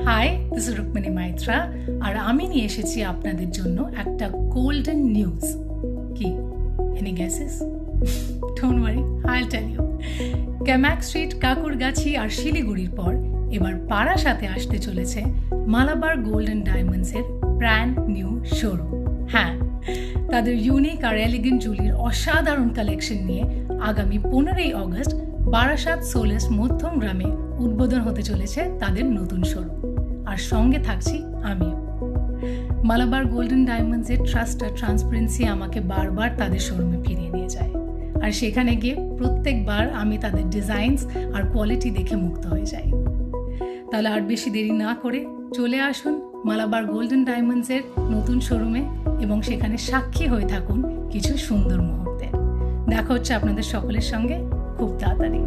High, this is Rukmini Maitra, আর আমি নিয়ে এসেছি আপনাদের জন্য একটা গোল্ডেন নিউজ। কি, any guesses? Don't worry, I'll tell you. Camac street, Kakurgachi আর শিলিগুড়ির পর এবার বারাসাতে আসতে চলেছে মালাবার গোল্ড অ্যান্ড ডায়মন্ডসের ব্র্যান্ড নিউ শোরুম। হ্যাঁ, তাদের ইউনিক আর এলিগেন্ট জুয়েলারির অসাধারণ কালেকশন নিয়ে আগামী 15ই অগস্ট বারাসাত সোলেস মধ্যম গ্রামে উদ্বোধন হতে চলেছে তাদের নতুন শোরুম। আর সঙ্গে থাকছি আমিও। মালাবার গোল্ডেন ডায়মন্ডসের ট্রাস্ট আর ট্রান্সপারেন্সি আমাকে বারবার তাদের শোরুমে ফিরিয়ে নিয়ে যায়, আর সেখানে গিয়ে প্রত্যেকবার আমি তাদের ডিজাইনস আর কোয়ালিটি দেখে মুগ্ধ হয়ে যাই। তাহলে আর বেশি দেরি না করে চলে আসুন মালাবার গোল্ডেন ডায়মন্ডসের নতুন শোরুমে এবং সেখানে সাক্ষী হয়ে থাকুন কিছু সুন্দর মুহূর্তে। দেখা হচ্ছে আপনাদের সকলের সঙ্গে খুব তাড়াতাড়ি।